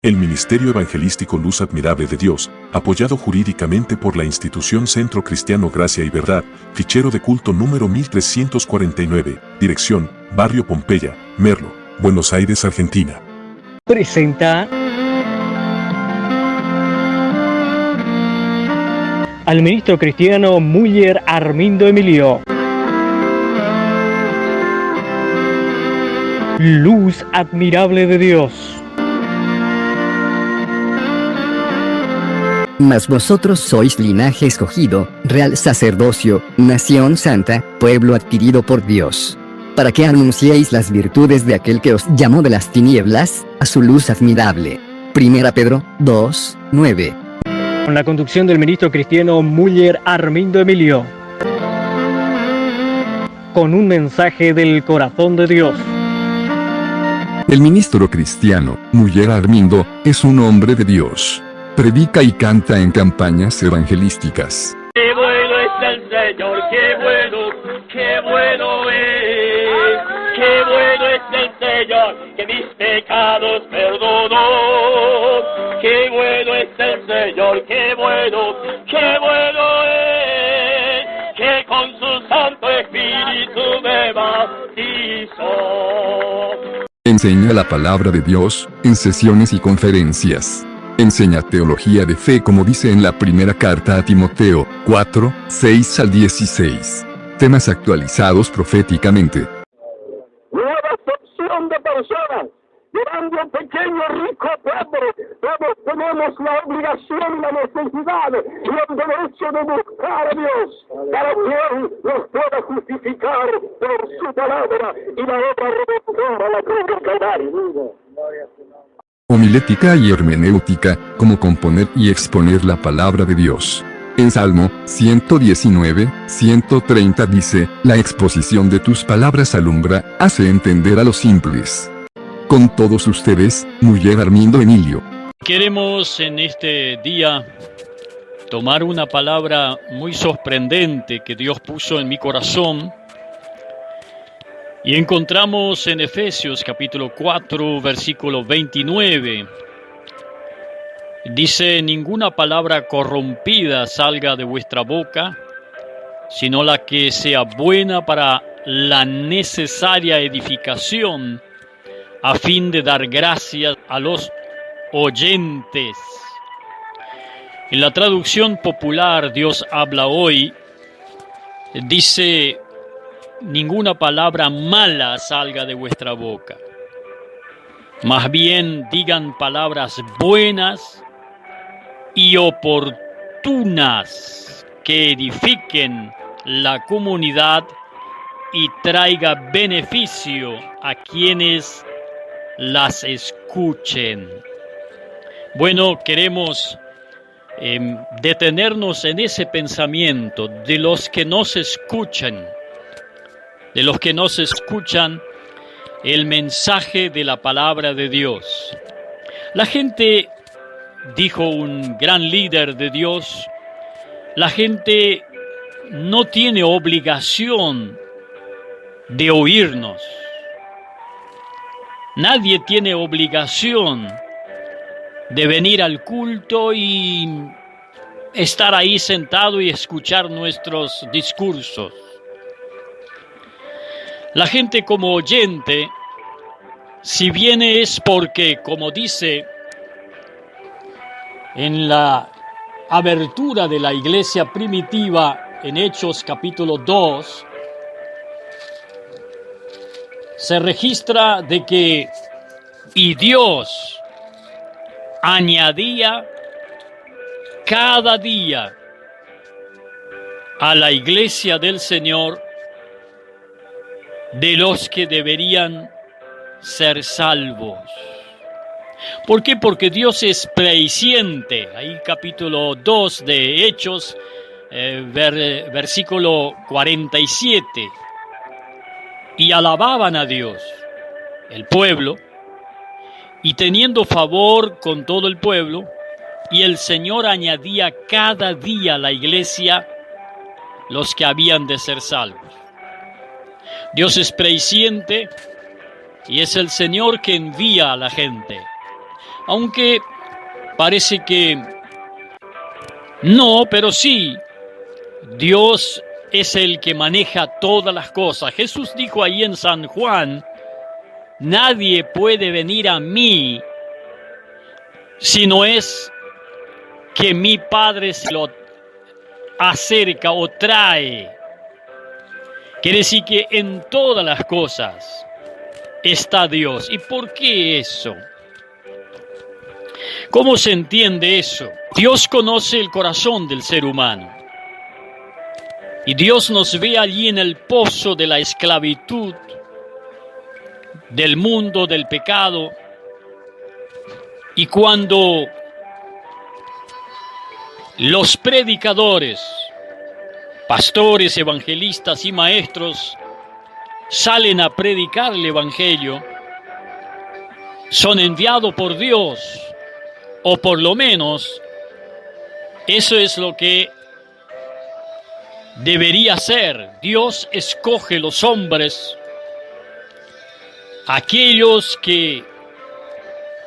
El Ministerio Evangelístico Luz Admirable de Dios, apoyado jurídicamente por la institución Centro Cristiano Gracia y Verdad, fichero de culto número 1349, dirección, Barrio Pompeya, Merlo, Buenos Aires, Argentina. Presenta al ministro cristiano Müller Armindo Emilio. Luz Admirable de Dios. Mas vosotros sois linaje escogido, real sacerdocio, nación santa, pueblo adquirido por Dios, para que anunciéis las virtudes de aquel que os llamó de las tinieblas a su luz admirable. 1 Pedro 2, 9. Con la conducción del ministro cristiano Müller Armindo Emilio. Con un mensaje del corazón de Dios. El ministro cristiano, Müller Armindo, es un hombre de Dios. Predica y canta en campañas evangelísticas. ¡Qué bueno es el Señor! ¡Qué bueno es! ¡Qué bueno es el Señor! ¡Que mis pecados perdonó! ¡Qué bueno es el Señor! ¡Qué bueno es! ¡Que con su Santo Espíritu me bautizó! Enseña la palabra de Dios en sesiones y conferencias. Enseña teología de fe como dice en la primera carta a Timoteo, 4, 6 al 16. Temas actualizados proféticamente. Nueva excepción de personas, grande o pequeño, rico o pobre, todos tenemos la obligación y la necesidad y el derecho de buscar a Dios, para que Él nos pueda justificar por su palabra y la obra redentora a la cruz del Calvario. Homilética y hermenéutica, como componer y exponer la palabra de Dios. En Salmo 119, 130 dice, la exposición de tus palabras alumbra, hace entender a los simples. Con todos ustedes, Müller Armindo Emilio. Queremos en este día tomar una palabra muy sorprendente que Dios puso en mi corazón. Y encontramos en Efesios capítulo 4, versículo 29. Dice, ninguna palabra corrompida salga de vuestra boca, sino la que sea buena para la necesaria edificación, a fin de dar gracias a los oyentes. En la traducción popular, Dios habla hoy, dice, ninguna palabra mala salga de vuestra boca. Más bien digan palabras buenas y oportunas que edifiquen la comunidad y traiga beneficio a quienes las escuchen. Bueno, queremos detenernos en ese pensamiento de los que nos escuchan. De los que nos escuchan el mensaje de la palabra de Dios. La gente, dijo un gran líder de Dios, la gente no tiene obligación de oírnos. Nadie tiene obligación de venir al culto y estar ahí sentado y escuchar nuestros discursos. La gente como oyente, si viene es porque, como dice en la abertura de la iglesia primitiva en Hechos capítulo 2, se registra de que y Dios añadía cada día a la iglesia del Señor de los que deberían ser salvos. ¿Por qué? Porque Dios es presciente. Ahí capítulo 2 de Hechos, versículo 47. Y alababan a Dios, el pueblo, y teniendo favor con todo el pueblo, y el Señor añadía cada día a la iglesia los que habían de ser salvos. Dios es presciente y es el Señor que envía a la gente. aunque parece que no, pero sí, Dios es el que maneja todas las cosas. Jesús dijo ahí en San Juan, nadie puede venir a mí si no es que mi Padre se lo acerca o trae. Quiere decir que en todas las cosas está Dios. ¿Y por qué eso? ¿Cómo se entiende eso? Dios conoce el corazón del ser humano. Y Dios nos ve allí en el pozo de la esclavitud, del mundo, del pecado. Y cuando los predicadores, pastores, evangelistas y maestros salen a predicar el evangelio, son enviados por Dios, o por lo menos eso es lo que debería ser. Dios escoge los hombres, aquellos que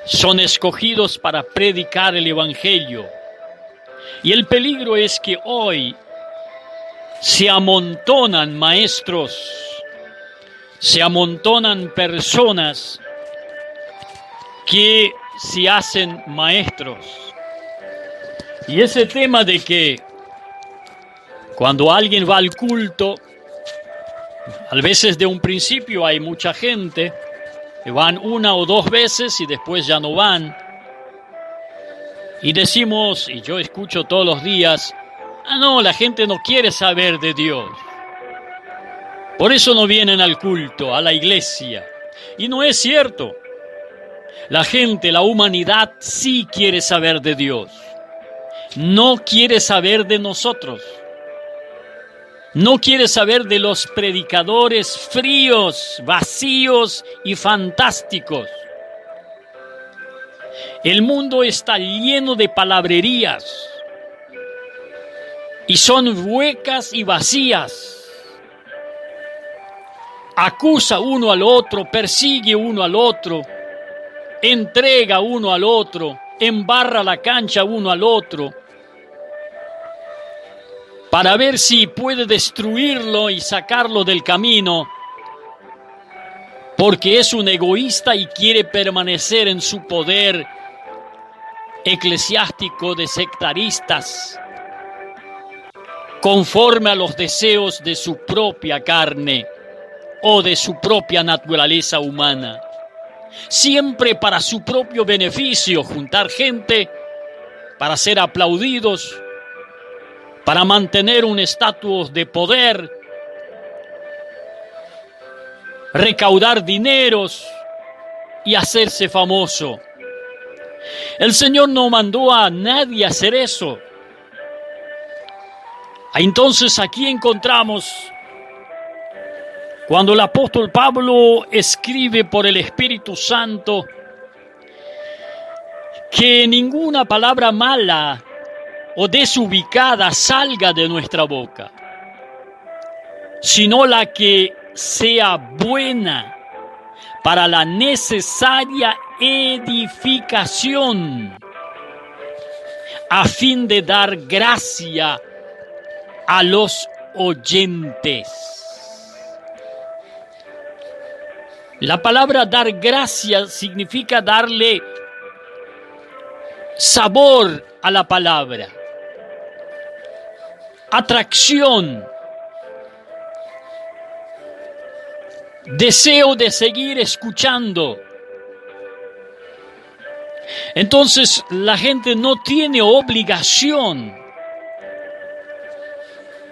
son escogidos para predicar el evangelio. Y el peligro es que hoy se amontonan maestros, se amontonan personas que se hacen maestros. Y ese tema de que cuando alguien va al culto, a veces de un principio hay mucha gente que van una o dos veces y después ya no van. Y decimos, y yo escucho todos los días, no, la gente no quiere saber de Dios. Por eso no vienen al culto, a la iglesia. Y no es cierto. La gente, la humanidad sí quiere saber de Dios. No quiere saber de nosotros. No quiere saber de los predicadores fríos, vacíos y fantásticos. El mundo está lleno de palabrerías y son huecas y vacías. Acusa uno al otro, persigue uno al otro, entrega uno al otro, embarra la cancha uno al otro, para ver si puede destruirlo y sacarlo del camino, porque es un egoísta y quiere permanecer en su poder eclesiástico de sectaristas, conforme a los deseos de su propia carne o de su propia naturaleza humana. Siempre para su propio beneficio, juntar gente para ser aplaudidos, para mantener un estatus de poder, recaudar dineros y hacerse famoso. El Señor no mandó a nadie a hacer eso. Entonces aquí encontramos, cuando el apóstol Pablo escribe por el Espíritu Santo, que ninguna palabra mala o desubicada salga de nuestra boca, sino la que sea buena para la necesaria edificación, a fin de dar gracia a los oyentes. La palabra dar gracia significa darle sabor a la palabra, atracción, deseo de seguir escuchando. Entonces la gente no tiene obligación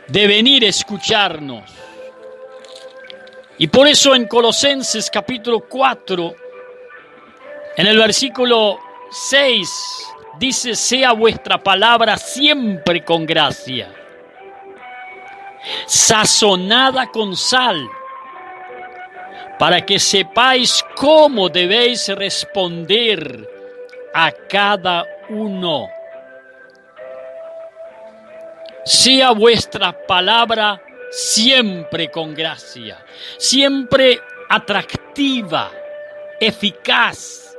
de venir a escucharnos. Y por eso en Colosenses capítulo 4, en el versículo 6, dice: sea vuestra palabra siempre con gracia, sazonada con sal, para que sepáis cómo debéis responder a cada uno. Sea vuestra palabra siempre con gracia, siempre atractiva, eficaz,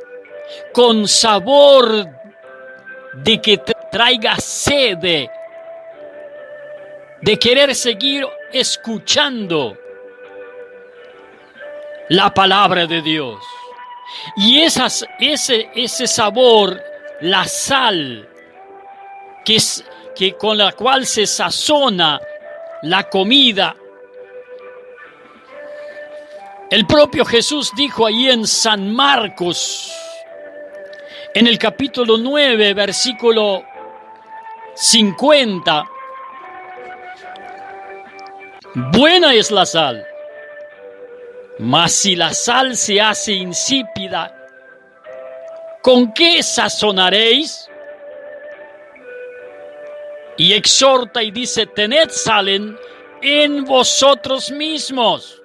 con sabor de que traiga sed de querer seguir escuchando la palabra de Dios. Y ese sabor, la sal, que con la cual se sazona la comida. El propio Jesús dijo ahí en San Marcos, en el capítulo 9, versículo 50, buena es la sal, mas si la sal se hace insípida, ¿con qué sazonaréis? Y exhorta y dice, tened sal en vosotros mismos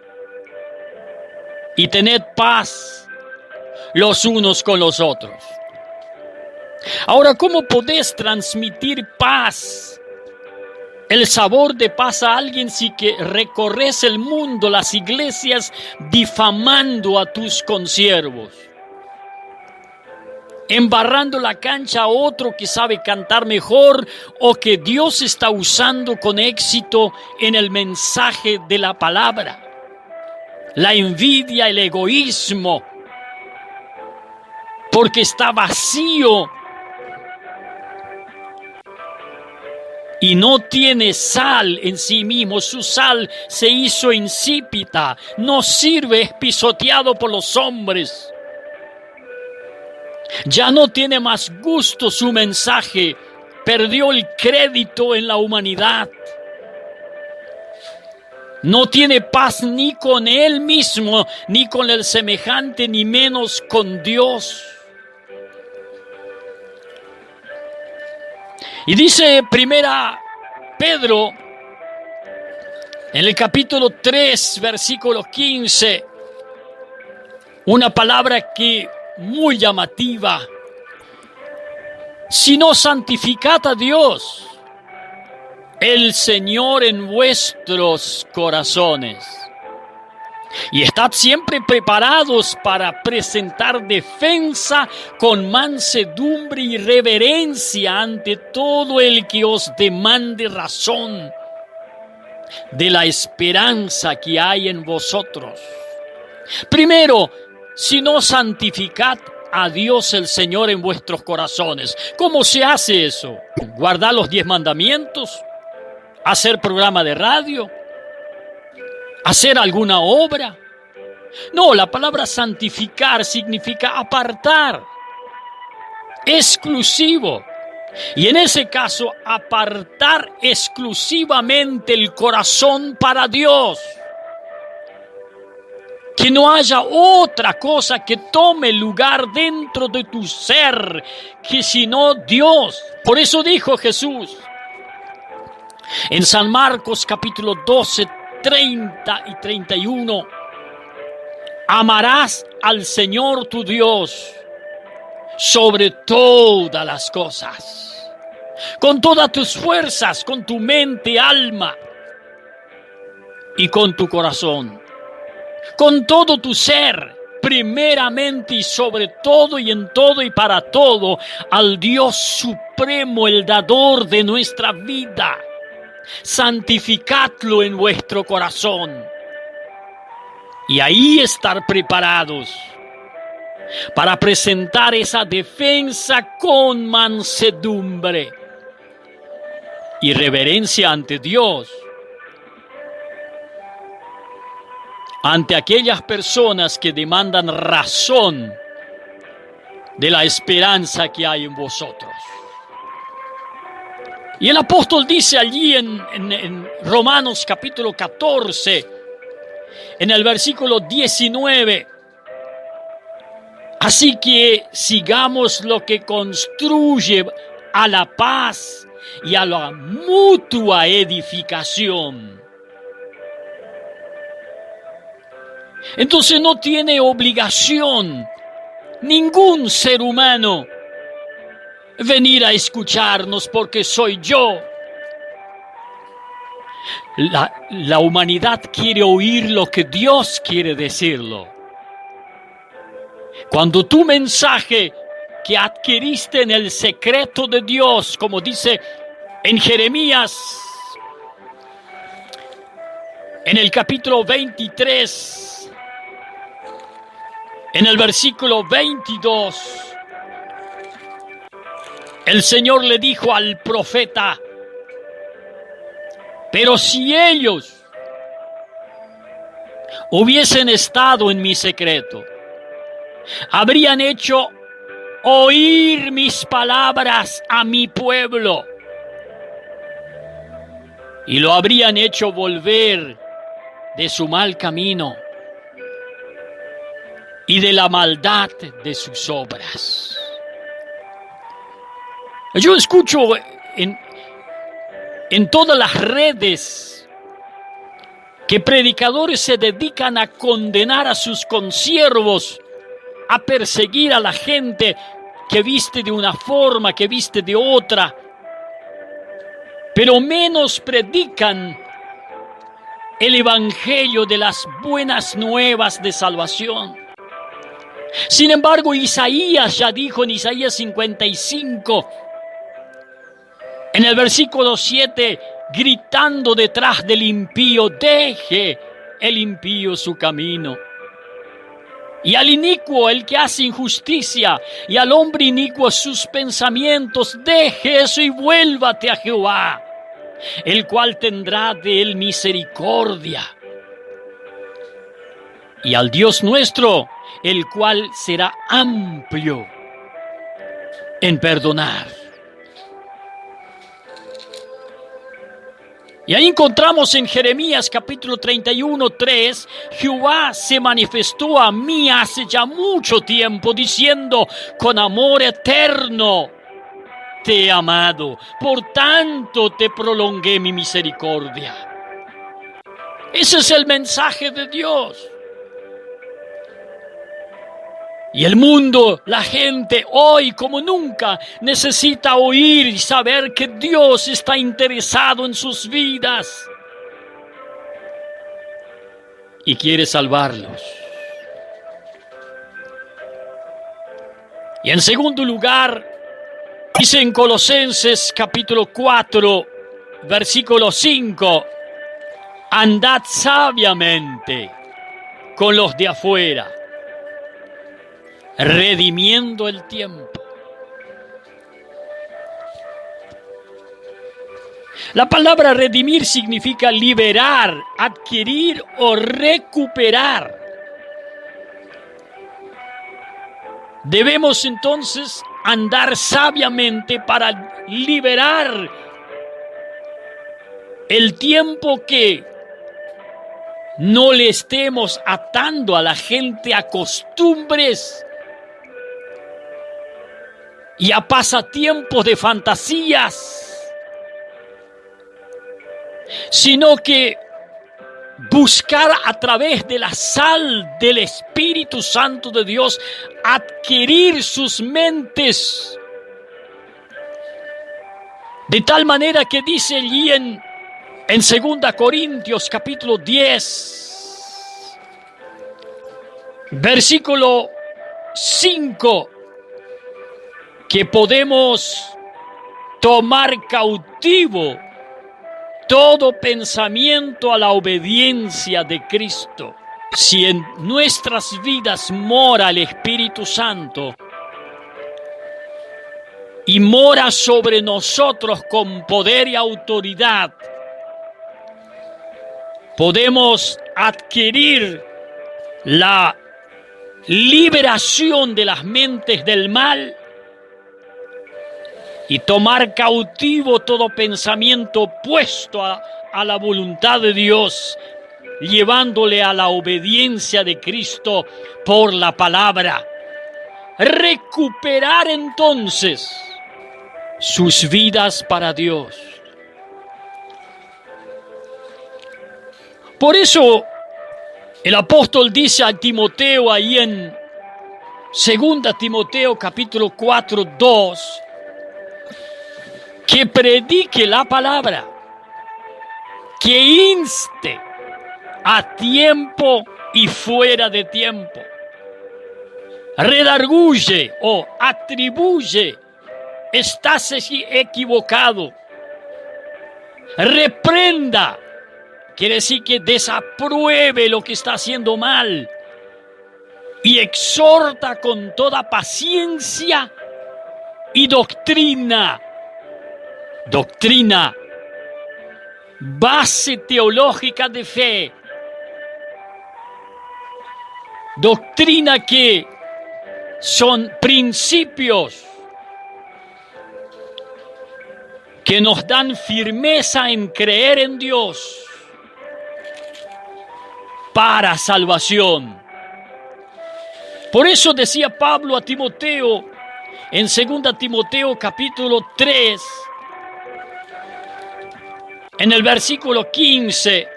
y tened paz los unos con los otros. Ahora, ¿cómo podés transmitir paz, el sabor de paz a alguien si que recorres el mundo, las iglesias, difamando a tus consiervos? Embarrando la cancha a otro que sabe cantar mejor o que Dios está usando con éxito en el mensaje de la palabra. La envidia, el egoísmo, porque está vacío y no tiene sal en sí mismo. Su sal se hizo insípida, no sirve, es pisoteado por los hombres. Ya no tiene más gusto su mensaje, perdió el crédito en la humanidad. No tiene paz ni con él mismo, ni con el semejante, ni menos con Dios. Y dice primera Pedro, en el capítulo 3, versículo 15, una palabra que muy llamativa. Sino santificad a Dios, el Señor, en vuestros corazones. Y estad siempre preparados para presentar defensa con mansedumbre y reverencia ante todo el que os demande razón de la esperanza que hay en vosotros. Primero, si no santificad a Dios el Señor en vuestros corazones. ¿Cómo se hace eso? ¿Guardar los 10 mandamientos? ¿Hacer programa de radio? ¿Hacer alguna obra? No, la palabra santificar significa apartar, exclusivo. Y en ese caso, apartar exclusivamente el corazón para Dios. Que no haya otra cosa que tome lugar dentro de tu ser, que sino Dios. Por eso dijo Jesús en San Marcos capítulo 12, 30 y 31, amarás al Señor tu Dios sobre todas las cosas, con todas tus fuerzas, con tu mente, alma y con tu corazón. Con todo tu ser, primeramente y sobre todo y en todo y para todo, al Dios supremo, el dador de nuestra vida. Santificadlo en vuestro corazón. Y ahí estar preparados para presentar esa defensa con mansedumbre y reverencia ante Dios. Ante aquellas personas que demandan razón de la esperanza que hay en vosotros. Y el apóstol dice allí en Romanos capítulo 14, en el versículo 19, así que sigamos lo que construye a la paz y a la mutua edificación. Entonces no tiene obligación ningún ser humano venir a escucharnos porque soy yo. La humanidad quiere oír lo que Dios quiere decirlo. Cuando tu mensaje que adquiriste en el secreto de Dios, como dice en Jeremías, en el capítulo 23, en el versículo 22, el Señor le dijo al profeta: pero si ellos hubiesen estado en mi secreto, habrían hecho oír mis palabras a mi pueblo y lo habrían hecho volver de su mal camino y de la maldad de sus obras. Yo escucho en todas las redes que predicadores se dedican a condenar a sus consiervos, a perseguir a la gente que viste de una forma, que viste de otra, pero menos predican el evangelio de las buenas nuevas de salvación. Sin embargo, Isaías ya dijo en Isaías 55, en el versículo 7, gritando detrás del impío: deje el impío su camino, y al inicuo, el que hace injusticia, y al hombre inicuo sus pensamientos, deje eso y vuélvate a Jehová, el cual tendrá de él misericordia, y al Dios nuestro, el cual será amplio en perdonar. Y ahí encontramos en Jeremías capítulo 31, 3, Jehová se manifestó a mí hace ya mucho tiempo, diciendo: con amor eterno te he amado, por tanto te prolongué mi misericordia. Ese es el mensaje de Dios. Y el mundo, la gente, hoy como nunca, necesita oír y saber que Dios está interesado en sus vidas y quiere salvarlos. Y en segundo lugar, dice en Colosenses capítulo 4, versículo 5, andad sabiamente con los de afuera, redimiendo el tiempo. La palabra redimir significa liberar, adquirir o recuperar. Debemos entonces andar sabiamente para liberar el tiempo que no le estemos atando a la gente a costumbres y a pasatiempos de fantasías, sino que buscar a través de la sal del Espíritu Santo de Dios adquirir sus mentes, de tal manera que dice allí en 2 Corintios capítulo 10, versículo 5, que podemos tomar cautivo todo pensamiento a la obediencia de Cristo. Si en nuestras vidas mora el Espíritu Santo y mora sobre nosotros con poder y autoridad, podemos adquirir la liberación de las mentes del mal y tomar cautivo todo pensamiento opuesto a la voluntad de Dios, llevándole a la obediencia de Cristo por la palabra. Recuperar entonces sus vidas para Dios. Por eso el apóstol dice a Timoteo ahí en 2 Timoteo capítulo 4, 2, que predique la palabra, que inste a tiempo y fuera de tiempo, redarguye o atribuye, estás equivocado. Reprenda, quiere decir que desapruebe lo que está haciendo mal. Y exhorta con toda paciencia y doctrina. Doctrina, base teológica de fe. Doctrina que son principios que nos dan firmeza en creer en Dios para salvación. Por eso decía Pablo a Timoteo en 2 Timoteo capítulo 3, en el versículo 15,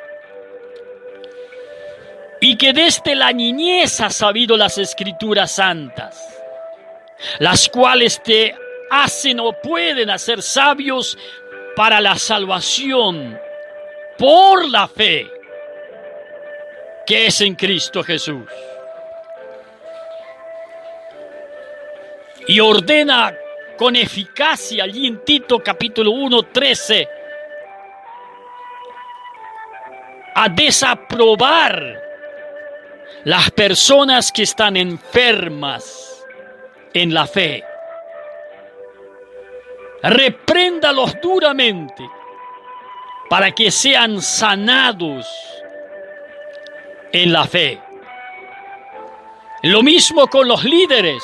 y que desde la niñez has sabido las Escrituras santas, las cuales te hacen o pueden hacer sabios para la salvación por la fe que es en Cristo Jesús. Y ordena con eficacia allí en Tito capítulo 1, 13, a desaprobar las personas que están enfermas en la fe. Repréndalos duramente para que sean sanados en la fe. Lo mismo con los líderes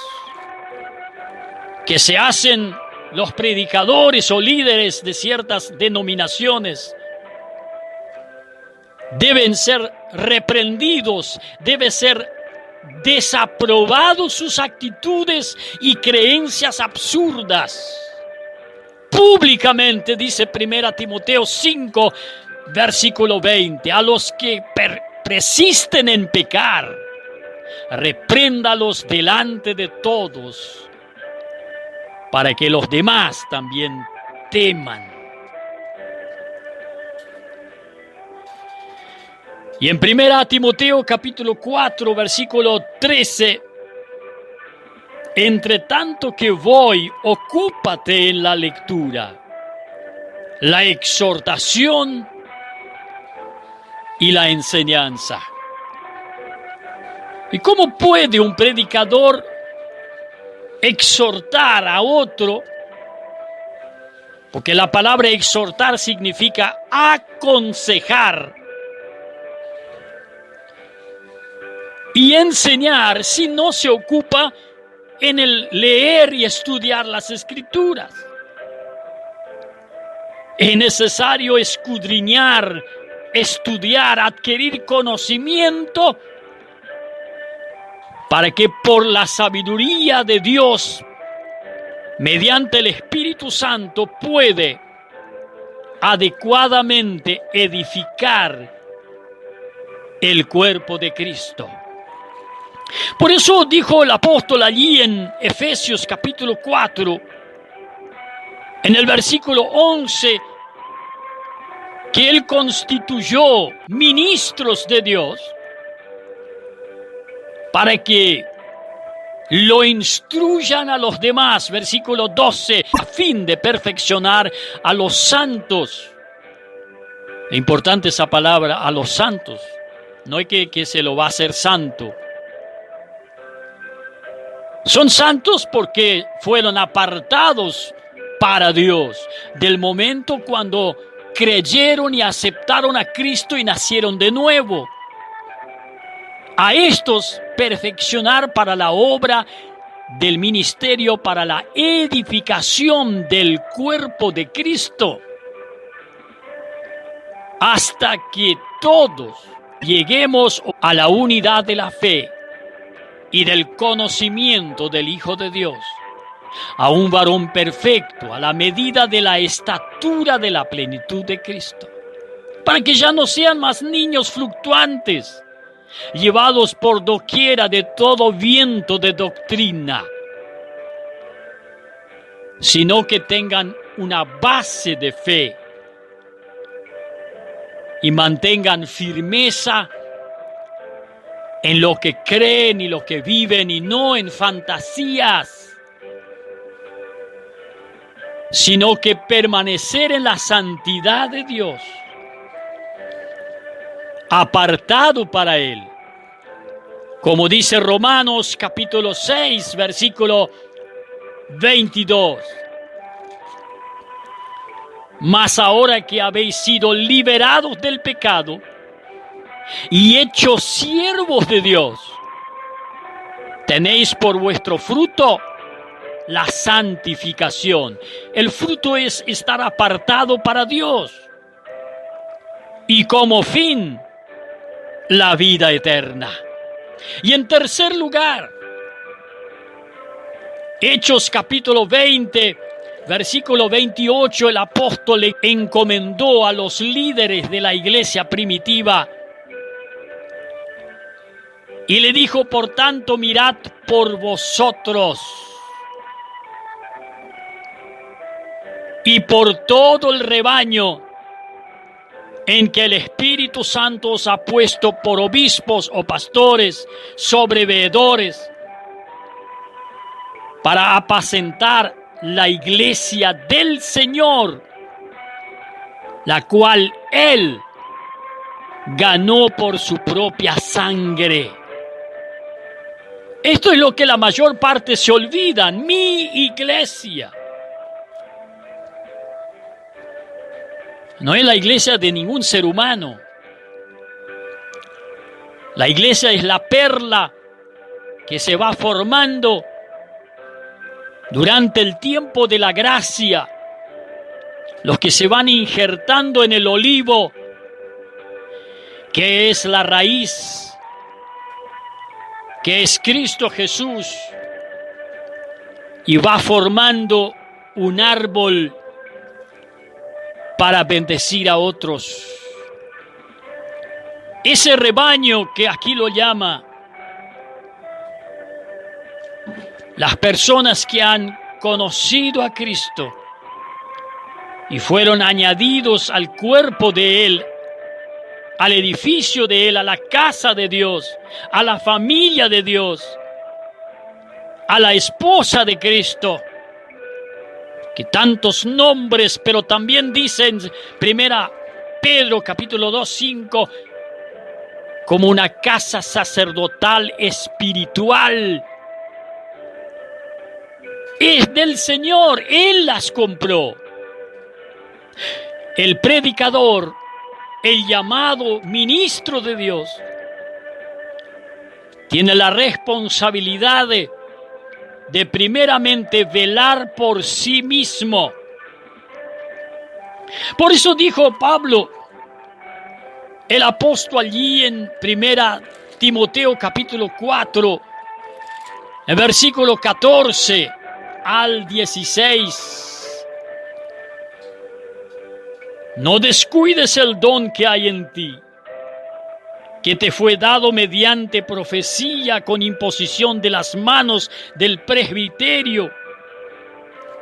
que se hacen los predicadores o líderes de ciertas denominaciones. Deben ser reprendidos, deben ser desaprobados sus actitudes y creencias absurdas. Públicamente, dice 1 Timoteo 5, versículo 20, a los que persisten en pecar, repréndalos delante de todos, para que los demás también teman. Y en 1 Timoteo capítulo 4, versículo 13, entre tanto que voy, ocúpate en la lectura, la exhortación y la enseñanza. ¿Y cómo puede un predicador exhortar a otro? Porque la palabra exhortar significa aconsejar. Y enseñar si no se ocupa en el leer y estudiar las Escrituras. Es necesario escudriñar, estudiar, adquirir conocimiento para que por la sabiduría de Dios, mediante el Espíritu Santo, puede adecuadamente edificar el cuerpo de Cristo. Por eso dijo el apóstol allí en Efesios capítulo 4, en el versículo 11, que Él constituyó ministros de Dios para que lo instruyan a los demás, versículo 12, a fin de perfeccionar a los santos. Es importante esa palabra, a los santos. No es que se lo va a hacer santo. Son santos porque fueron apartados para Dios del momento cuando creyeron y aceptaron a Cristo y nacieron de nuevo. A estos perfeccionar para la obra del ministerio, para la edificación del cuerpo de Cristo, hasta que todos lleguemos a la unidad de la fe y del conocimiento del Hijo de Dios, a un varón perfecto, a la medida de la estatura de la plenitud de Cristo, para que ya no sean más niños fluctuantes, llevados por doquiera de todo viento de doctrina, sino que tengan una base de fe y mantengan firmeza en lo que creen y lo que viven y no en fantasías, sino que permanecer en la santidad de Dios, apartado para Él. Como dice Romanos capítulo 6, versículo 22. Mas ahora que habéis sido liberados del pecado y hechos siervos de Dios, tenéis por vuestro fruto la santificación. El fruto es estar apartado para Dios. Y como fin, la vida eterna. Y en tercer lugar, Hechos capítulo 20, versículo 28, el apóstol le encomendó a los líderes de la iglesia primitiva y le dijo: por tanto, mirad por vosotros y por todo el rebaño en que el Espíritu Santo os ha puesto por obispos o pastores, sobreveedores, para apacentar la iglesia del Señor, la cual Él ganó por su propia sangre. Esto es lo que la mayor parte se olvida. Mi iglesia no es la iglesia de ningún ser humano. La iglesia es la perla que se va formando durante el tiempo de la gracia. Los que se van injertando en el olivo, que es la raíz, que es Cristo Jesús, y va formando un árbol para bendecir a otros. Ese rebaño que aquí lo llama, las personas que han conocido a Cristo y fueron añadidos al cuerpo de Él, al edificio de Él, a la casa de Dios, a la familia de Dios, a la esposa de Cristo, que tantos nombres, pero también dicen primera Pedro capítulo 2, 5, como una casa sacerdotal espiritual. Es del Señor, Él las compró. El predicador, el llamado ministro de Dios, tiene la responsabilidad de primeramente velar por sí mismo. Por eso dijo Pablo, el apóstol, allí en primera Timoteo capítulo 4, en versículo 14 al 16. No descuides el don que hay en ti, que te fue dado mediante profecía con imposición de las manos del presbiterio.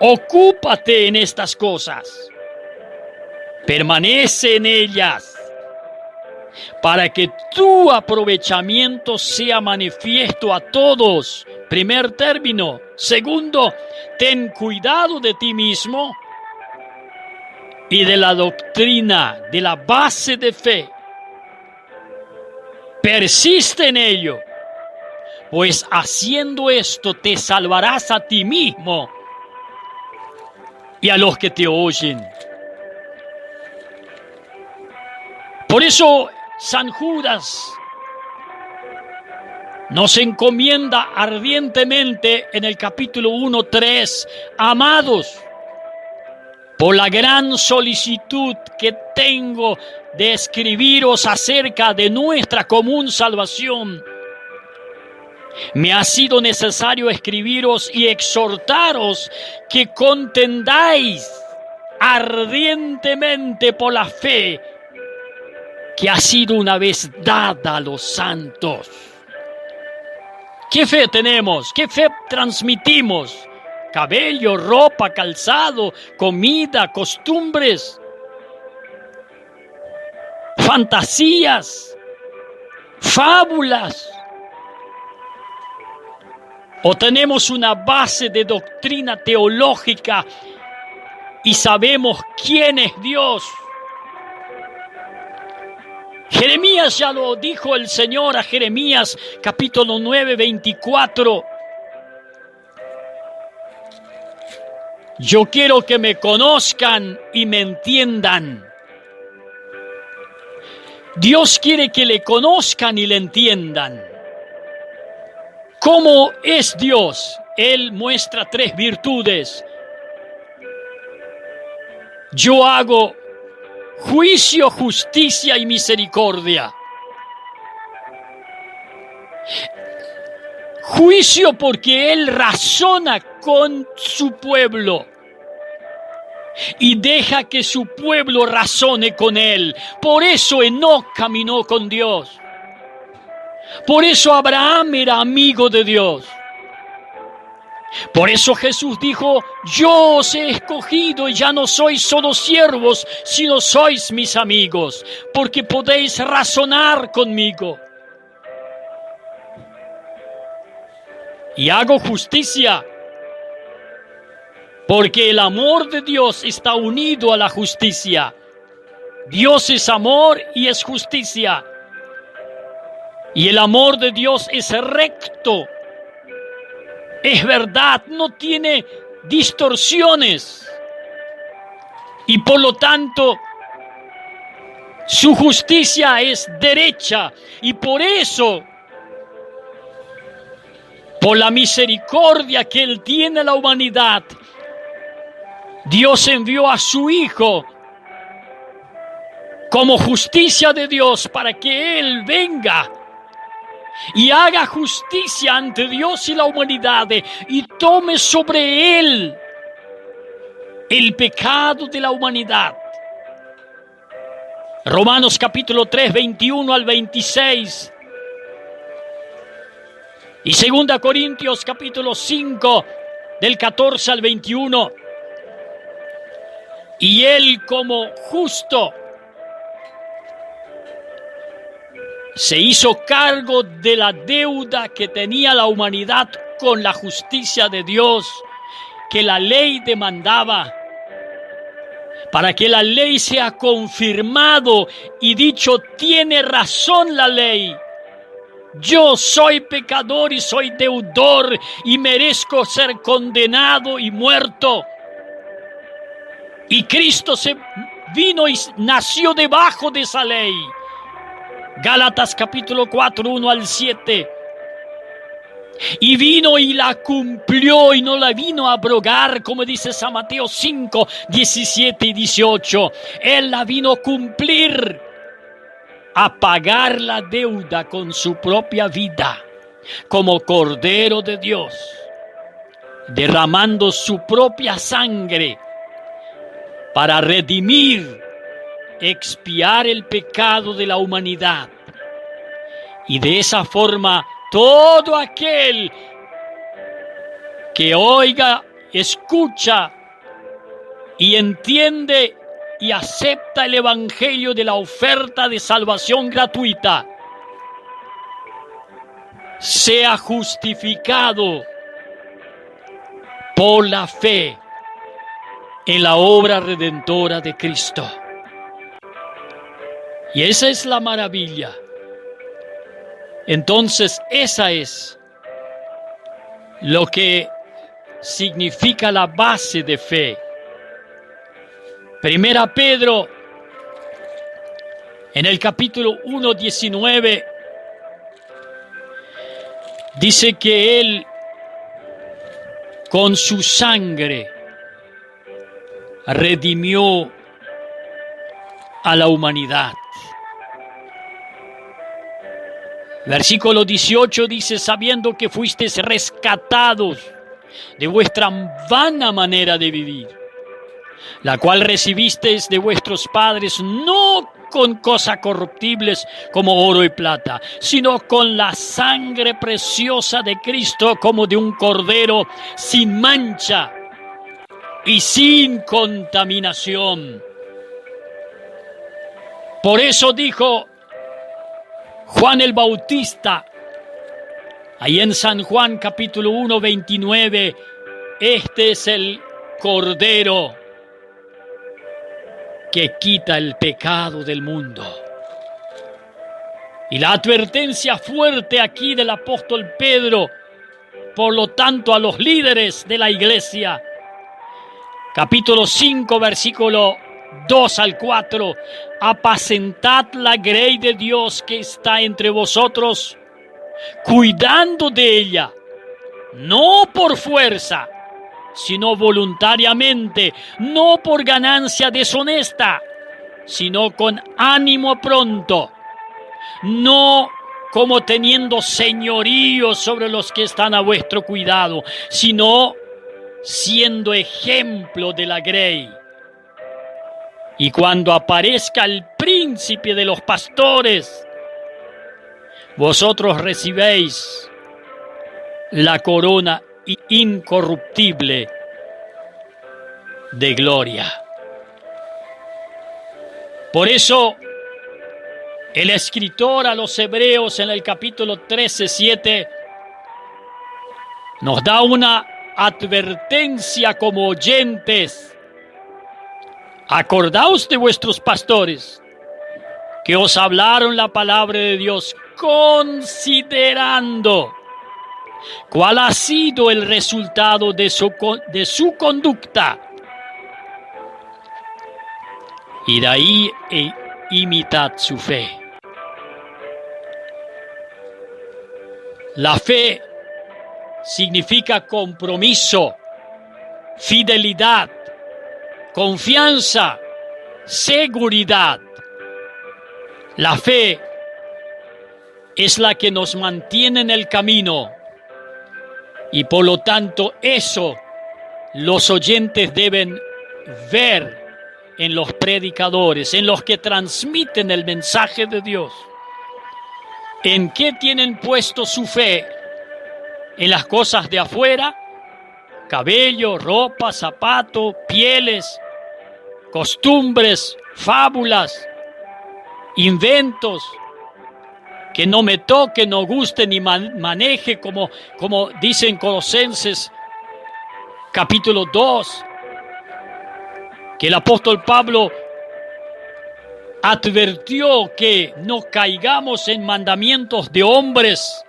Ocúpate en estas cosas, permanece en ellas, para que tu aprovechamiento sea manifiesto a todos. Primer término. Segundo, ten cuidado de ti mismo y de la doctrina, de la base de fe. Persiste en ello, pues haciendo esto te salvarás a ti mismo y a los que te oyen. Por eso San Judas nos encomienda ardientemente en el capítulo 1:3, amados, por la gran solicitud que tengo de escribiros acerca de nuestra común salvación, me ha sido necesario escribiros y exhortaros que contendáis ardientemente por la fe que ha sido una vez dada a los santos. ¿Qué fe tenemos? ¿Qué fe transmitimos? Cabello, ropa, calzado, comida, costumbres, fantasías, fábulas. o tenemos una base de doctrina teológica y sabemos quién es Dios. Jeremías ya lo dijo el Señor a Jeremías capítulo 9, 24. Yo quiero que me conozcan y me entiendan. Dios quiere que le conozcan y le entiendan. ¿Cómo es Dios? Él muestra 3 virtudes. Yo hago juicio, justicia y misericordia. Juicio porque Él razona con su pueblo y deja que su pueblo razone con Él. Por eso Enoc caminó con Dios. Por eso Abraham era amigo de Dios. Por eso Jesús dijo: yo os he escogido y ya no sois solo siervos, sino sois mis amigos, porque podéis razonar conmigo. Y hago justicia, porque el amor de Dios está unido a la justicia. Dios es amor y es justicia. Y el amor de Dios es recto, es verdad, no tiene distorsiones. Y por lo tanto, su justicia es derecha. Y por eso, por la misericordia que Él tiene a la humanidad, Dios envió a su Hijo como justicia de Dios para que Él venga y haga justicia ante Dios y la humanidad y tome sobre Él el pecado de la humanidad. Romanos capítulo 3, 21 al 26. Y 2 Corintios capítulo 5, del 14 al 21. Y Él como justo se hizo cargo de la deuda que tenía la humanidad con la justicia de Dios, que la ley demandaba, para que la ley sea confirmado y dicho: tiene razón la ley. Yo soy pecador y soy deudor y merezco ser condenado y muerto. Y Cristo se vino y nació debajo de esa ley. Gálatas capítulo 4, 1 al 7. Y vino y la cumplió y no la vino a abrogar, como dice San Mateo 5, 17 y 18. Él la vino a cumplir, a pagar la deuda con su propia vida, como Cordero de Dios, derramando su propia sangre para redimir, expiar el pecado de la humanidad. Y de esa forma, todo aquel que oiga, escucha y entiende y acepta el evangelio de la oferta de salvación gratuita, sea justificado por la fe en la obra redentora de Cristo. Y esa es la maravilla. Entonces, esa es lo que significa la base de fe. Primera Pedro, en el capítulo 1, 19, dice que Él, con su sangre, redimió a la humanidad. Versículo 18 dice: sabiendo que fuisteis rescatados de vuestra vana manera de vivir, la cual recibisteis de vuestros padres, no con cosas corruptibles como oro y plata, sino con la sangre preciosa de Cristo, como de un cordero sin mancha y sin contaminación. Por eso dijo Juan el Bautista Ahí en San Juan capítulo 1, 29, este es el Cordero que quita el pecado del mundo. Y la advertencia fuerte aquí del apóstol Pedro, por lo tanto, a los líderes de la iglesia. Capítulo 5, versículo 2 al 4. Apacentad la grey de Dios que está entre vosotros, cuidando de ella, no por fuerza, sino voluntariamente, no por ganancia deshonesta, sino con ánimo pronto, no como teniendo señorío sobre los que están a vuestro cuidado, sino siendo ejemplo de la grey. Y cuando aparezca el príncipe de los pastores, vosotros recibéis la corona incorruptible de gloria. Por eso, el escritor a los Hebreos en el capítulo 13:7 nos da una advertencia como oyentes. Acordaos de vuestros pastores que os hablaron la palabra de Dios, considerando cuál ha sido el resultado de su conducta. Y de ahí imitad su fe. La fe significa compromiso, fidelidad, confianza, seguridad. La fe es la que nos mantiene en el camino y por lo tanto eso los oyentes deben ver en los predicadores, en los que transmiten el mensaje de Dios. ¿En qué tienen puesto su fe? ¿En las cosas de afuera? Cabello, ropa, zapato, pieles, costumbres, fábulas, inventos, que no me toque, no guste ni maneje, como dice en Colosenses capítulo 2, que el apóstol Pablo advirtió que no caigamos en mandamientos de hombres,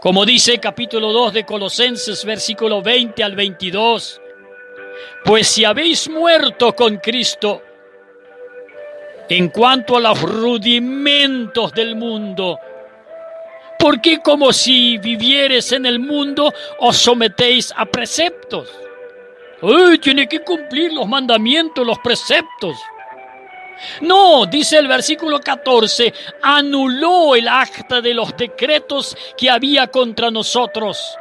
como dice capítulo 2 de Colosenses, versículo 20 al 22. Pues si habéis muerto con Cristo en cuanto a los rudimentos del mundo, ¿por qué como si vivieres en el mundo os sometéis a preceptos? Tiene que cumplir los mandamientos, los preceptos. No, dice el versículo 14, anuló el acta de los decretos que había contra nosotros,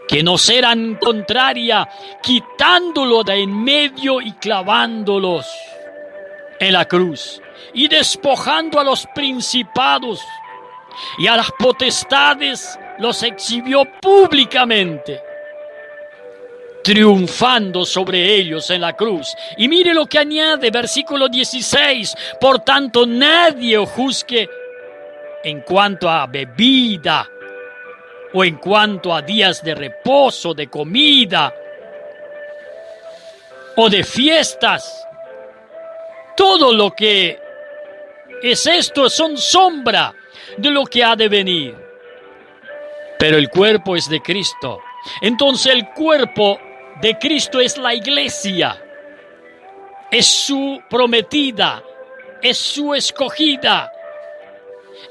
que nos eran contraria, quitándolo de en medio y clavándolos en la cruz, y despojando a los principados y a las potestades, los exhibió públicamente, triunfando sobre ellos en la cruz. Y mire lo que añade, versículo 16, por tanto nadie os juzgue en cuanto a bebida, o en cuanto a días de reposo, de comida, o de fiestas. Todo lo que es esto son sombra de lo que ha de venir. Pero el cuerpo es de Cristo. Entonces el cuerpo de Cristo es la iglesia, es su prometida, es su escogida,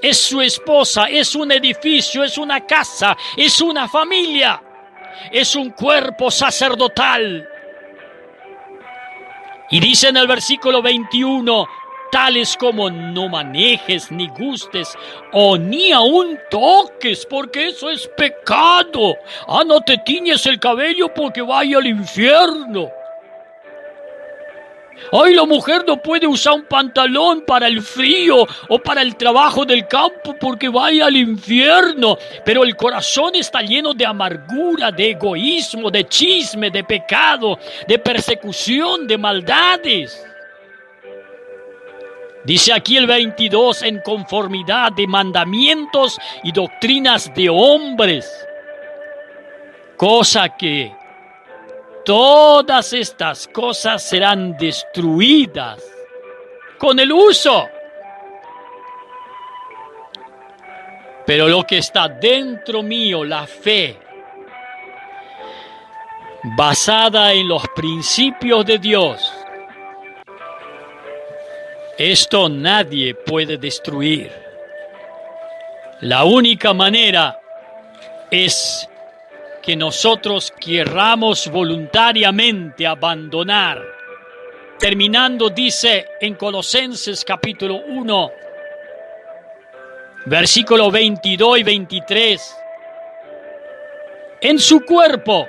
es su esposa, es un edificio, es una casa, es una familia, es un cuerpo sacerdotal. Y dice en el versículo 21, tales como no manejes, ni gustes, o ni aun toques, porque eso es pecado. No te tiñes el cabello porque vaya al infierno. La mujer no puede usar un pantalón para el frío o para el trabajo del campo porque vaya al infierno. Pero el corazón está lleno de amargura, de egoísmo, de chisme, de pecado, de persecución, de maldades. Dice aquí el 22, en conformidad de mandamientos y doctrinas de hombres. Cosa que todas estas cosas serán destruidas con el uso. Pero lo que está dentro mío, la fe, basada en los principios de Dios, esto nadie puede destruir. La única manera es que nosotros querramos voluntariamente abandonar. Terminando, dice en Colosenses capítulo 1, versículo 22 y 23, en su cuerpo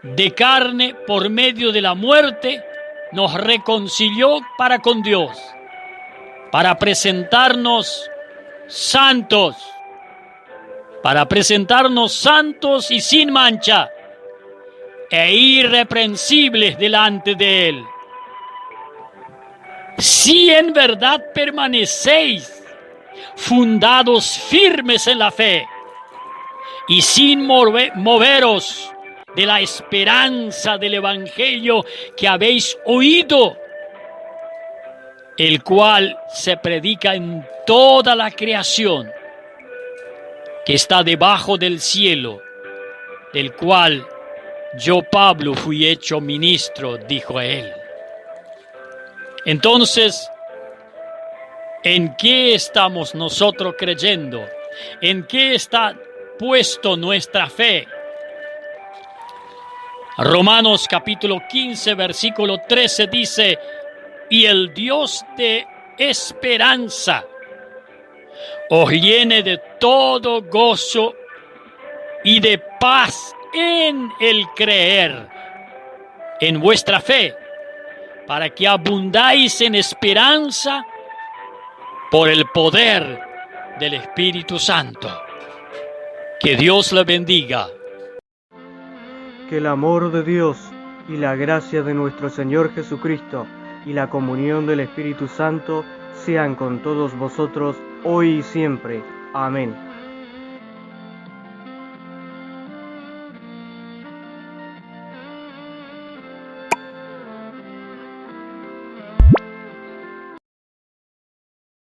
de carne por medio de la muerte nos reconcilió para con Dios, para presentarnos santos y sin mancha e irreprensibles delante de Él. Si en verdad permanecéis fundados firmes en la fe y sin moveros de la esperanza del Evangelio que habéis oído, el cual se predica en toda la creación que está debajo del cielo, del cual yo, Pablo, fui hecho ministro, dijo él. Entonces, ¿en qué estamos nosotros creyendo? ¿En qué está puesto nuestra fe? Romanos capítulo 15, versículo 13 dice, y el Dios de esperanza os llene de todo gozo y de paz en el creer, en vuestra fe, para que abundáis en esperanza por el poder del Espíritu Santo. Que Dios le bendiga. Que el amor de Dios y la gracia de nuestro Señor Jesucristo y la comunión del Espíritu Santo sean con todos vosotros hoy y siempre. Amén.